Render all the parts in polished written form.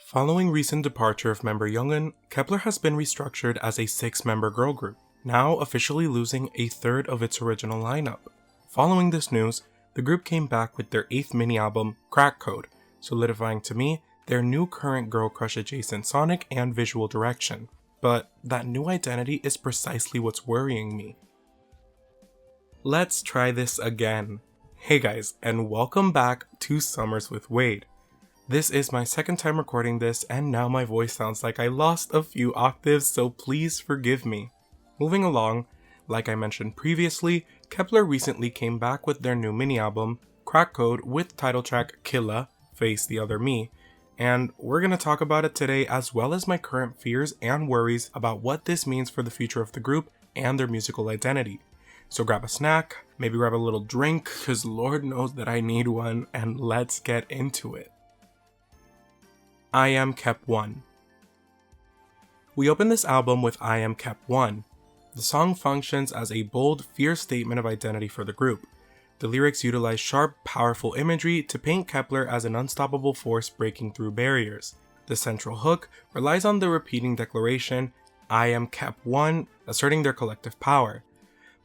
Following recent departure of member Youngeun, Kep1er has been restructured as a 6-member girl group, now officially losing a third of its original lineup. Following this news, the group came back with their 8th mini-album, Crack Code, solidifying to me their new current girl crush adjacent sonic and visual direction. But that new identity is precisely what's worrying me. Let's try this again. Hey guys, and welcome back to Summers with Wade. This is my second time recording this, and now my voice sounds like I lost a few octaves, so please forgive me. Moving along, like I mentioned previously, Kep1er recently came back with their new mini-album, Crack Code, with title track KILLA, Face the Other Me, and we're gonna talk about it today as well as my current fears and worries about what this means for the future of the group and their musical identity. So grab a snack, maybe grab a little drink, cause Lord knows that I need one, and let's get into it. I Am Kep1er. We open this album with I Am Kep1er. The song functions as a bold, fierce statement of identity for the group. The lyrics utilize sharp, powerful imagery to paint Kep1er as an unstoppable force breaking through barriers. The central hook relies on the repeating declaration, I am Kep1er, asserting their collective power.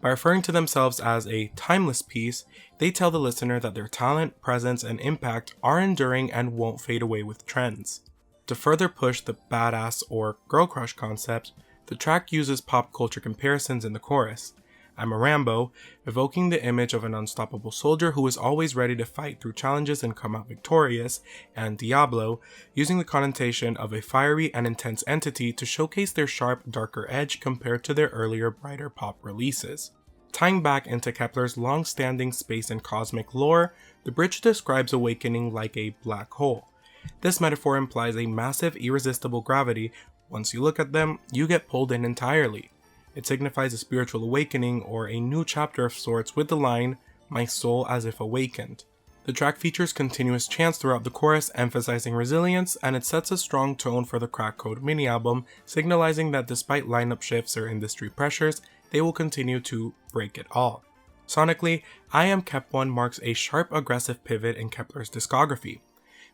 By referring to themselves as a timeless piece, they tell the listener that their talent, presence, and impact are enduring and won't fade away with trends. To further push the badass or girl crush concept, the track uses pop culture comparisons in the chorus. I'm a Rambo, evoking the image of an unstoppable soldier who is always ready to fight through challenges and come out victorious, and Diablo, using the connotation of a fiery and intense entity to showcase their sharp, darker edge compared to their earlier, brighter pop releases. Tying back into Kep1er's long-standing space and cosmic lore, the bridge describes awakening like a black hole. This metaphor implies a massive, irresistible gravity. Once you look at them, you get pulled in entirely. It signifies a spiritual awakening or a new chapter of sorts with the line, my soul as if awakened. The track features continuous chants throughout the chorus, emphasizing resilience, and it sets a strong tone for the Crack Code mini-album, signalizing that despite lineup shifts or industry pressures, they will continue to break it all. Sonically, I Am Kep1er marks a sharp, aggressive pivot in Kep1er's discography,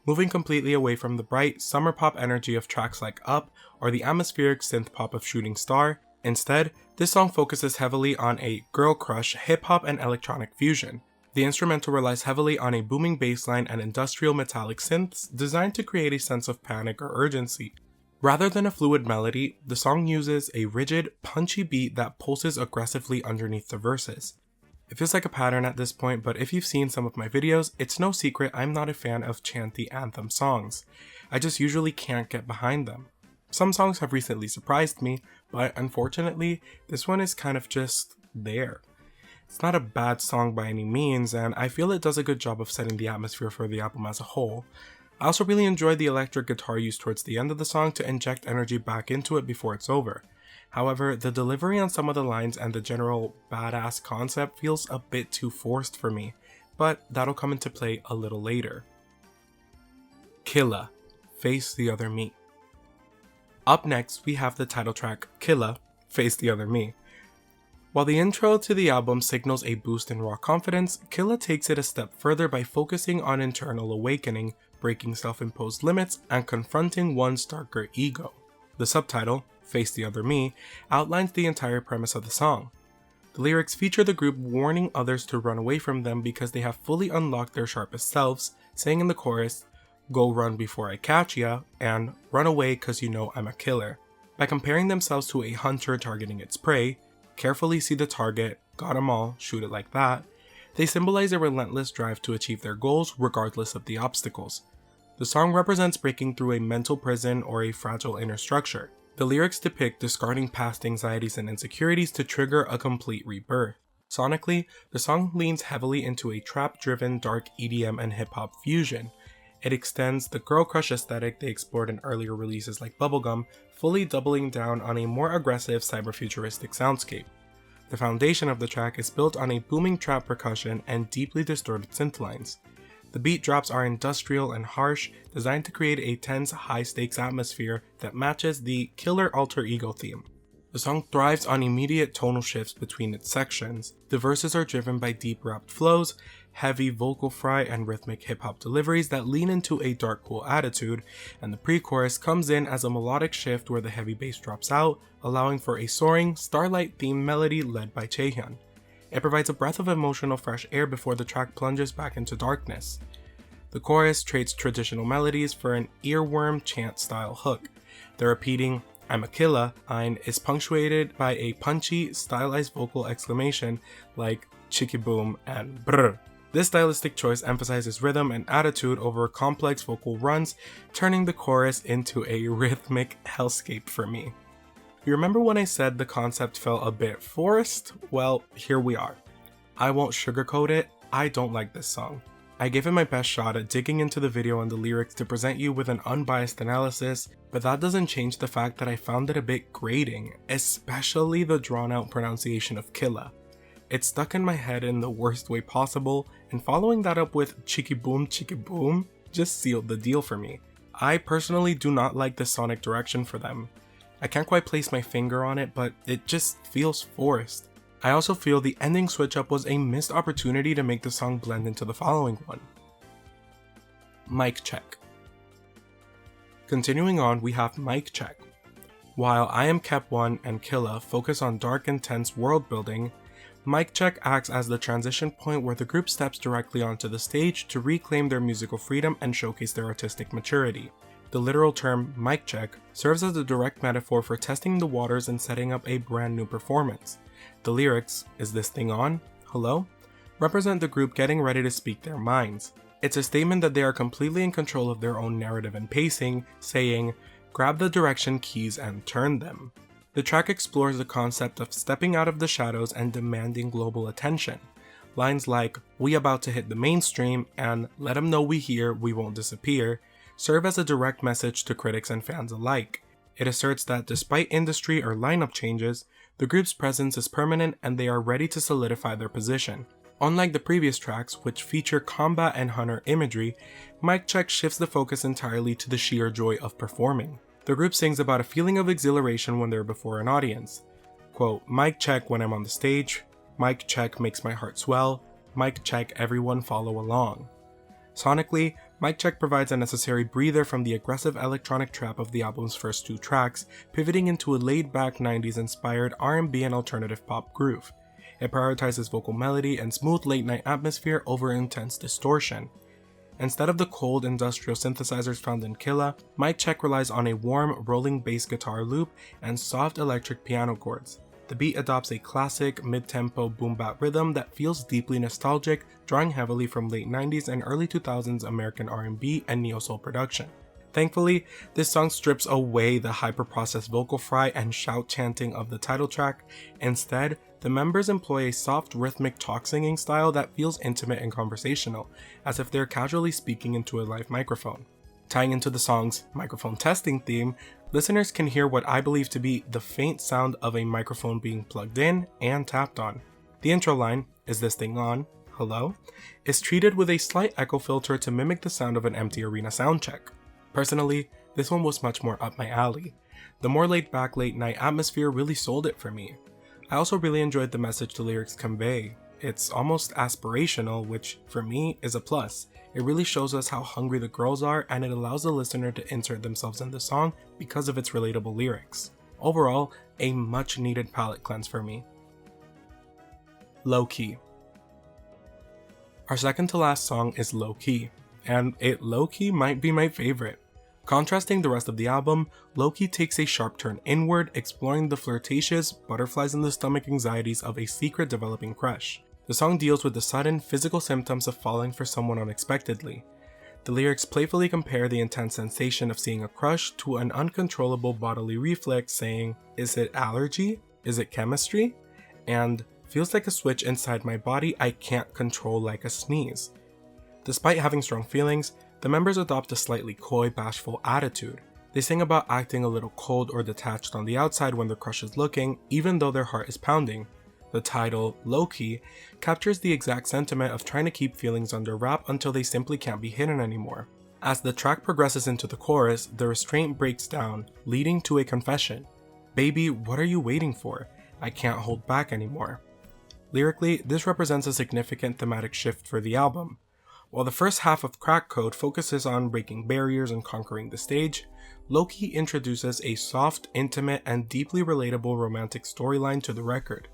moving completely away from the bright, summer pop energy of tracks like Up or the atmospheric synth pop of Shooting Star. Instead, this song focuses heavily on a girl crush, hip-hop, and electronic fusion. The instrumental relies heavily on a booming bassline and industrial metallic synths designed to create a sense of panic or urgency. Rather than a fluid melody, the song uses a rigid, punchy beat that pulses aggressively underneath the verses. It feels like a pattern at this point, but if you've seen some of my videos, it's no secret I'm not a fan of chanty anthem songs. I just usually can't get behind them. Some songs have recently surprised me, but unfortunately, this one is kind of just there. It's not a bad song by any means, and I feel it does a good job of setting the atmosphere for the album as a whole. I also really enjoyed the electric guitar used towards the end of the song to inject energy back into it before it's over. However, the delivery on some of the lines and the general badass concept feels a bit too forced for me, but that'll come into play a little later. KILLA, Face the Other Me. Up next, we have the title track, KILLA, Face the Other Me. While the intro to the album signals a boost in raw confidence, KILLA takes it a step further by focusing on internal awakening, breaking self-imposed limits, and confronting one's darker ego. The subtitle, Face the Other Me, outlines the entire premise of the song. The lyrics feature the group warning others to run away from them because they have fully unlocked their sharpest selves, saying in the chorus, go run before I catch ya, and run away cause you know I'm a killer. By comparing themselves to a hunter targeting its prey, carefully see the target, got 'em all, shoot it like that, they symbolize a relentless drive to achieve their goals regardless of the obstacles. The song represents breaking through a mental prison or a fragile inner structure. The lyrics depict discarding past anxieties and insecurities to trigger a complete rebirth. Sonically, the song leans heavily into a trap-driven dark EDM and hip-hop fusion. It extends the girl crush aesthetic they explored in earlier releases like Bubblegum, fully doubling down on a more aggressive cyber-futuristic soundscape. The foundation of the track is built on a booming trap percussion and deeply distorted synth lines. The beat drops are industrial and harsh, designed to create a tense, high-stakes atmosphere that matches the killer alter ego theme. The song thrives on immediate tonal shifts between its sections. The verses are driven by deep rapped flows, heavy vocal fry and rhythmic hip-hop deliveries that lean into a dark cool attitude, and the pre-chorus comes in as a melodic shift where the heavy bass drops out, allowing for a soaring, starlight-themed melody led by Chaehyun. It provides a breath of emotional fresh air before the track plunges back into darkness. The chorus trades traditional melodies for an earworm chant-style hook. The repeating "I'm a KILLA line is punctuated by a punchy, stylized vocal exclamation like "chiki boom" and "brr." This stylistic choice emphasizes rhythm and attitude over complex vocal runs, turning the chorus into a rhythmic hellscape for me. You remember when I said the concept felt a bit forced? Well, here we are. I won't sugarcoat it, I don't like this song. I gave it my best shot at digging into the video and the lyrics to present you with an unbiased analysis, but that doesn't change the fact that I found it a bit grating, especially the drawn out pronunciation of KILLA. It stuck in my head in the worst way possible, and following that up with chiki boom just sealed the deal for me. I personally do not like the sonic direction for them. I can't quite place my finger on it, but it just feels forced. I also feel the ending switch up was a missed opportunity to make the song blend into the following one. Mic check. Continuing on, we have Mic Check. While I Am Kep1er and KILLA focus on dark, intense world building, Mic Check acts as the transition point where the group steps directly onto the stage to reclaim their musical freedom and showcase their artistic maturity. The literal term mic check serves as a direct metaphor for testing the waters and setting up a brand new performance. The lyrics, "Is this thing on? Hello?" represent the group getting ready to speak their minds. It's a statement that they are completely in control of their own narrative and pacing, saying, "Grab the direction keys and turn them." The track explores the concept of stepping out of the shadows and demanding global attention. Lines like, "We about to hit the mainstream" and "Let 'em know we here, we won't disappear" serve as a direct message to critics and fans alike. It asserts that despite industry or lineup changes, the group's presence is permanent and they are ready to solidify their position. Unlike the previous tracks, which feature combat and hunter imagery, Mic Check shifts the focus entirely to the sheer joy of performing. The group sings about a feeling of exhilaration when they're before an audience. Quote, "Mic check when I'm on the stage, mic check makes my heart swell, mic check everyone follow along." Sonically, Mic Check provides a necessary breather from the aggressive electronic trap of the album's first two tracks, pivoting into a laid-back 90s-inspired R&B and alternative pop groove. It prioritizes vocal melody and smooth late-night atmosphere over intense distortion. Instead of the cold industrial synthesizers found in KILLA, Mic Check relies on a warm, rolling bass guitar loop and soft electric piano chords. The beat adopts a classic, mid-tempo boom-bap rhythm that feels deeply nostalgic, drawing heavily from late 90s and early 2000s American R&B and neo-soul production. Thankfully, this song strips away the hyper-processed vocal fry and shout chanting of the title track. Instead, the members employ a soft, rhythmic talk-singing style that feels intimate and conversational, as if they're casually speaking into a live microphone. Tying into the song's microphone testing theme, listeners can hear what I believe to be the faint sound of a microphone being plugged in and tapped on. The intro line, "Is this thing on? Hello?" is treated with a slight echo filter to mimic the sound of an empty arena soundcheck. Personally, this one was much more up my alley. The more laid-back late-night atmosphere really sold it for me. I also really enjoyed the message the lyrics convey. It's almost aspirational, which for me is a plus. It really shows us how hungry the girls are, and it allows the listener to insert themselves in the song because of its relatable lyrics. Overall, a much needed palate cleanse for me. Low-key. Our second to last song is Low-key, and it low-key might be my favorite. Contrasting the rest of the album, Low-key takes a sharp turn inward, exploring the flirtatious, butterflies in the stomach anxieties of a secret developing crush. The song deals with the sudden, physical symptoms of falling for someone unexpectedly. The lyrics playfully compare the intense sensation of seeing a crush to an uncontrollable bodily reflex, saying, "Is it allergy? Is it chemistry?" And "Feels like a switch inside my body I can't control like a sneeze." Despite having strong feelings, the members adopt a slightly coy, bashful attitude. They sing about acting a little cold or detached on the outside when their crush is looking, even though their heart is pounding. The title, Low-key, captures the exact sentiment of trying to keep feelings under wrap until they simply can't be hidden anymore. As the track progresses into the chorus, the restraint breaks down, leading to a confession. "Baby, what are you waiting for? I can't hold back anymore." Lyrically, this represents a significant thematic shift for the album. While the first half of Crack Code focuses on breaking barriers and conquering the stage, LOWKEY introduces a soft, intimate, and deeply relatable romantic storyline to the record.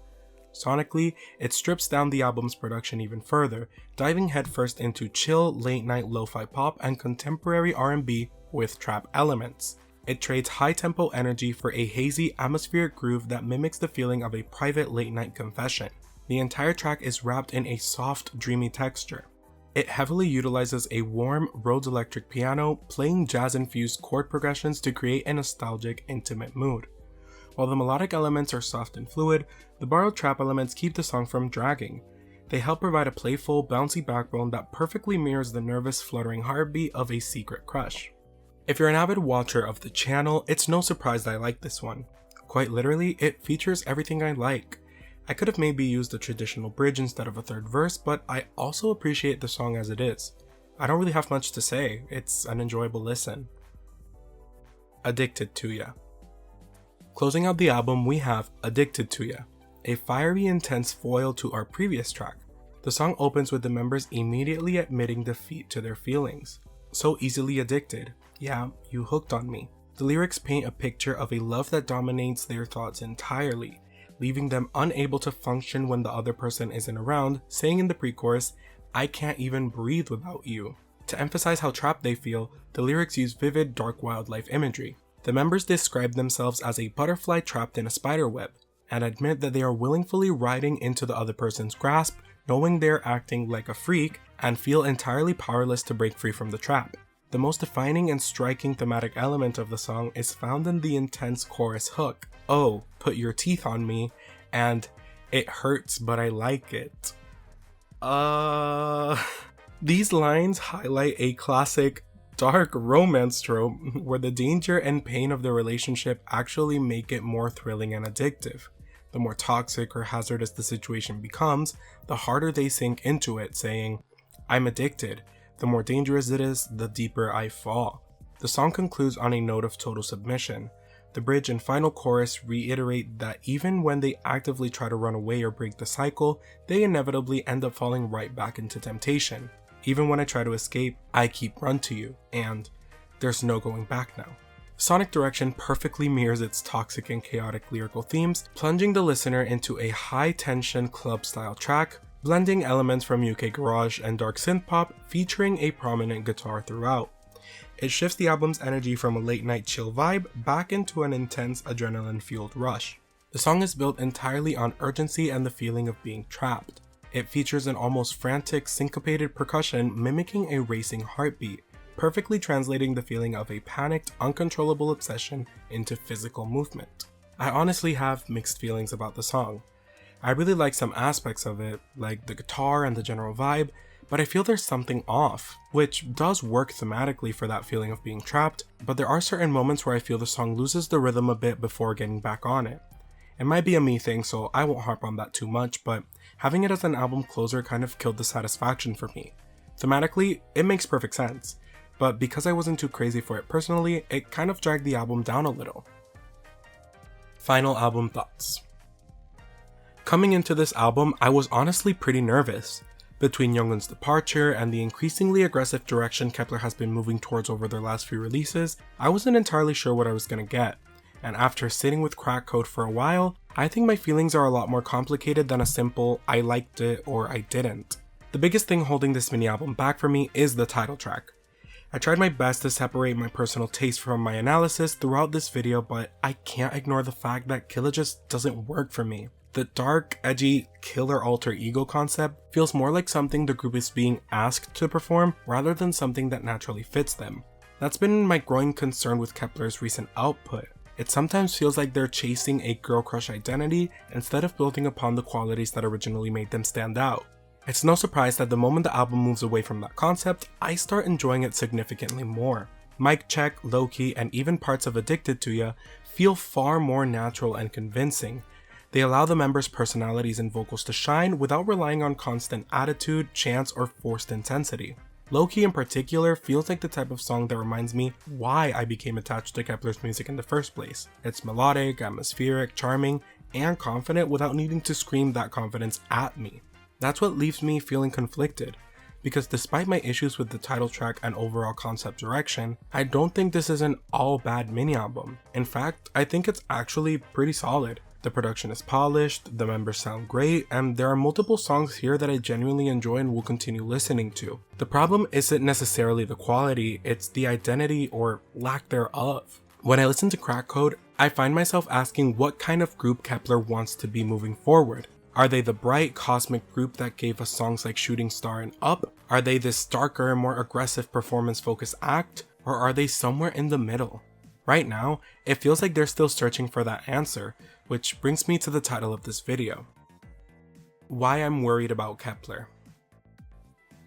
Sonically, it strips down the album's production even further, diving headfirst into chill, late-night lo-fi pop and contemporary R&B with trap elements. It trades high-tempo energy for a hazy, atmospheric groove that mimics the feeling of a private late-night confession. The entire track is wrapped in a soft, dreamy texture. It heavily utilizes a warm Rhodes electric piano, playing jazz-infused chord progressions to create a nostalgic, intimate mood. While the melodic elements are soft and fluid, the borrowed trap elements keep the song from dragging. They help provide a playful, bouncy backbone that perfectly mirrors the nervous, fluttering heartbeat of a secret crush. If you're an avid watcher of the channel, it's no surprise that I like this one. Quite literally, it features everything I like. I could have maybe used a traditional bridge instead of a third verse, but I also appreciate the song as it is. I don't really have much to say, it's an enjoyable listen. Addicted to Ya. Closing out the album, we have Addicted to Ya, a fiery, intense foil to our previous track. The song opens with the members immediately admitting defeat to their feelings. So easily addicted. Yeah, you hooked on me. The lyrics paint a picture of a love that dominates their thoughts entirely, leaving them unable to function when the other person isn't around, saying in the pre-chorus, "I can't even breathe without you." To emphasize how trapped they feel, the lyrics use vivid, dark wildlife imagery. The members describe themselves as a butterfly trapped in a spider web, and admit that they are willingly riding into the other person's grasp, knowing they're acting like a freak, and feel entirely powerless to break free from the trap. The most defining and striking thematic element of the song is found in the intense chorus hook, "Oh, put your teeth on me," and "It hurts but I like it." These lines highlight a classic dark romance trope where the danger and pain of the relationship actually make it more thrilling and addictive. The more toxic or hazardous the situation becomes, the harder they sink into it, saying, "I'm addicted. The more dangerous it is, the deeper I fall." The song concludes on a note of total submission. The bridge and final chorus reiterate that even when they actively try to run away or break the cycle, they inevitably end up falling right back into temptation. "Even when I try to escape, I keep run to you," and "There's no going back now." Sonic direction perfectly mirrors its toxic and chaotic lyrical themes, plunging the listener into a high-tension club-style track, blending elements from UK garage and dark synth-pop, featuring a prominent guitar throughout. It shifts the album's energy from a late-night chill vibe back into an intense, adrenaline-fueled rush. The song is built entirely on urgency and the feeling of being trapped. It features an almost frantic, syncopated percussion mimicking a racing heartbeat, perfectly translating the feeling of a panicked, uncontrollable obsession into physical movement. I honestly have mixed feelings about the song. I really like some aspects of it, like the guitar and the general vibe, but I feel there's something off, which does work thematically for that feeling of being trapped, but there are certain moments where I feel the song loses the rhythm a bit before getting back on it. It might be a me thing, so I won't harp on that too much, but having it as an album closer kind of killed the satisfaction for me. Thematically, it makes perfect sense, but because I wasn't too crazy for it personally, it kind of dragged the album down a little. Final album thoughts. Coming into this album, I was honestly pretty nervous. Between Youngeun's departure and the increasingly aggressive direction Kep1er has been moving towards over their last few releases, I wasn't entirely sure what I was gonna get. And after sitting with Crack Code for a while, I think my feelings are a lot more complicated than a simple "I liked it" or "I didn't." The biggest thing holding this mini album back for me is the title track. I tried my best to separate my personal taste from my analysis throughout this video, but I can't ignore the fact that KILLA just doesn't work for me. The dark, edgy, killer alter ego concept feels more like something the group is being asked to perform rather than something that naturally fits them. That's been my growing concern with Kep1er's recent output. It sometimes feels like they're chasing a girl crush identity instead of building upon the qualities that originally made them stand out. It's no surprise that the moment the album moves away from that concept, I start enjoying it significantly more. MIC CHECK, LOWKEY, and even parts of Addicted to Ya feel far more natural and convincing. They allow the members' personalities and vocals to shine without relying on constant attitude, chants, or forced intensity. LOWKEY in particular feels like the type of song that reminds me why I became attached to Kep1er's music in the first place. It's melodic, atmospheric, charming, and confident without needing to scream that confidence at me. That's what leaves me feeling conflicted, because despite my issues with the title track and overall concept direction, I don't think this is an all bad mini album. In fact, I think it's actually pretty solid. The production is polished, the members sound great, and there are multiple songs here that I genuinely enjoy and will continue listening to. The problem isn't necessarily the quality, it's the identity or lack thereof. When I listen to Crack Code, I find myself asking what kind of group Kep1er wants to be moving forward. Are they the bright, cosmic group that gave us songs like Shooting Star and Up? Are they this darker, more aggressive performance-focused act? Or are they somewhere in the middle? Right now, it feels like they're still searching for that answer, which brings me to the title of this video. Why I'm worried about Kep1er.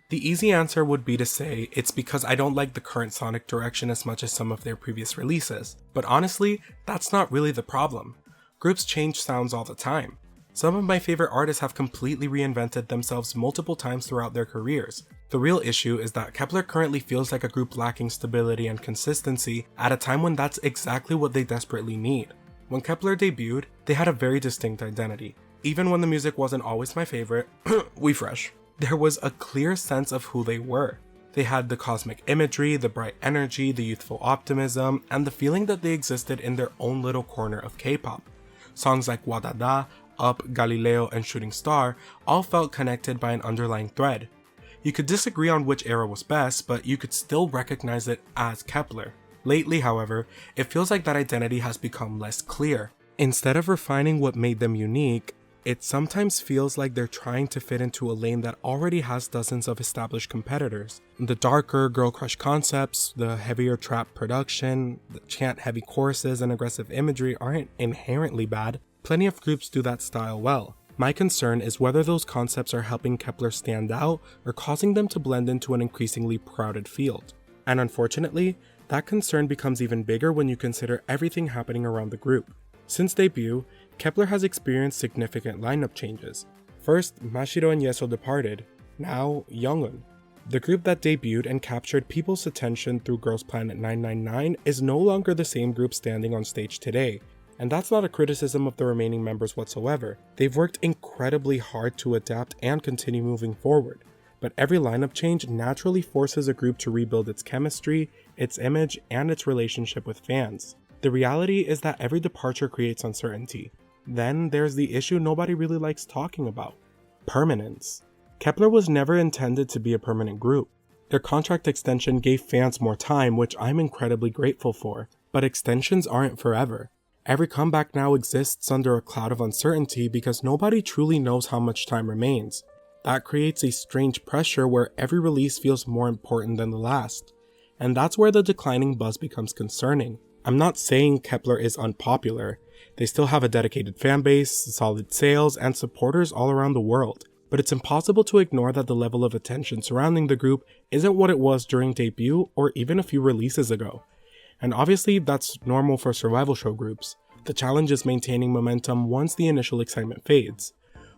The easy answer would be to say it's because I don't like the current sonic direction as much as some of their previous releases, but honestly, that's not really the problem. Groups change sounds all the time. Some of my favorite artists have completely reinvented themselves multiple times throughout their careers. The real issue is that Kep1er currently feels like a group lacking stability and consistency at a time when that's exactly what they desperately need. When Kep1er debuted, they had a very distinct identity. Even when the music wasn't always my favorite, we fresh, there was a clear sense of who they were. They had the cosmic imagery, the bright energy, the youthful optimism, and the feeling that they existed in their own little corner of K-pop. Songs like Wadada, Up, Galileo, and Shooting Star all felt connected by an underlying thread. You could disagree on which era was best, but you could still recognize it as Kep1er. Lately, however, it feels like that identity has become less clear. Instead of refining what made them unique, it sometimes feels like they're trying to fit into a lane that already has dozens of established competitors. The darker girl crush concepts, the heavier trap production, the chant-heavy choruses and aggressive imagery aren't inherently bad. Plenty of groups do that style well. My concern is whether those concepts are helping Kep1er stand out or causing them to blend into an increasingly crowded field. And unfortunately, that concern becomes even bigger when you consider everything happening around the group. Since debut, Kep1er has experienced significant lineup changes. First, Mashiro and Yeso departed, now Youngeun. The group that debuted and captured people's attention through Girls Planet 999 is no longer the same group standing on stage today. And that's not a criticism of the remaining members whatsoever. They've worked incredibly hard to adapt and continue moving forward. But every lineup change naturally forces a group to rebuild its chemistry, its image, and its relationship with fans. The reality is that every departure creates uncertainty. Then there's the issue nobody really likes talking about: permanence. Kep1er was never intended to be a permanent group. Their contract extension gave fans more time, which I'm incredibly grateful for, but extensions aren't forever. Every comeback now exists under a cloud of uncertainty because nobody truly knows how much time remains. That creates a strange pressure where every release feels more important than the last. And that's where the declining buzz becomes concerning. I'm not saying Kep1er is unpopular. They still have a dedicated fanbase, solid sales, and supporters all around the world. But it's impossible to ignore that the level of attention surrounding the group isn't what it was during debut or even a few releases ago. And obviously that's normal for survival show groups. The challenge is maintaining momentum once the initial excitement fades.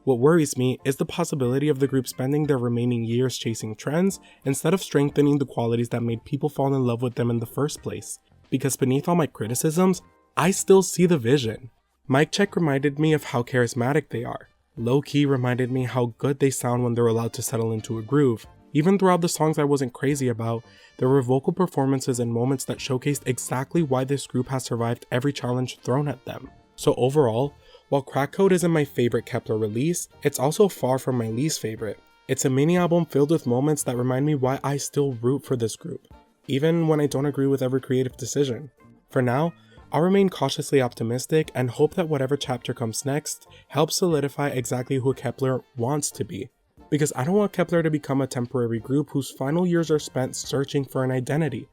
What worries me is the possibility of the group spending their remaining years chasing trends instead of strengthening the qualities that made people fall in love with them in the first place. Because beneath all my criticisms, I still see the vision. MIC CHECK reminded me of how charismatic they are. LOWKEY reminded me how good they sound when they're allowed to settle into a groove. Even throughout the songs I wasn't crazy about, there were vocal performances and moments that showcased exactly why this group has survived every challenge thrown at them. So overall, while Crack Code isn't my favorite Kep1er release, it's also far from my least favorite. It's a mini album filled with moments that remind me why I still root for this group, even when I don't agree with every creative decision. For now, I'll remain cautiously optimistic and hope that whatever chapter comes next helps solidify exactly who Kep1er wants to be. Because I don't want Kep1er to become a temporary group whose final years are spent searching for an identity.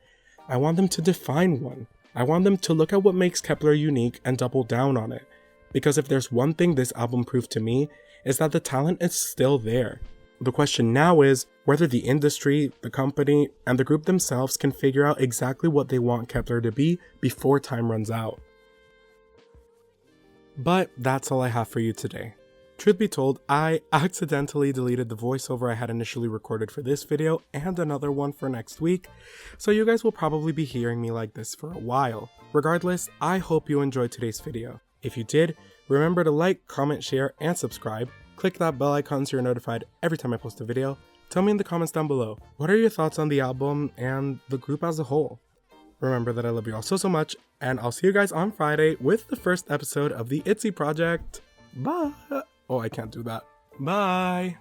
I want them to define one. I want them to look at what makes Kep1er unique and double down on it. Because if there's one thing this album proved to me, is that the talent is still there. The question now is whether the industry, the company, and the group themselves can figure out exactly what they want Kep1er to be before time runs out. But that's all I have for you today. Truth be told, I accidentally deleted the voiceover I had initially recorded for this video and another one for next week, so you guys will probably be hearing me like this for a while. Regardless, I hope you enjoyed today's video. If you did, remember to like, comment, share, and subscribe. Click that bell icon so you're notified every time I post a video. Tell me in the comments down below, what are your thoughts on the album and the group as a whole? Remember that I love you all so much, and I'll see you guys on Friday with the first episode of the ITZY project. Bye! Oh, I can't do that. Bye!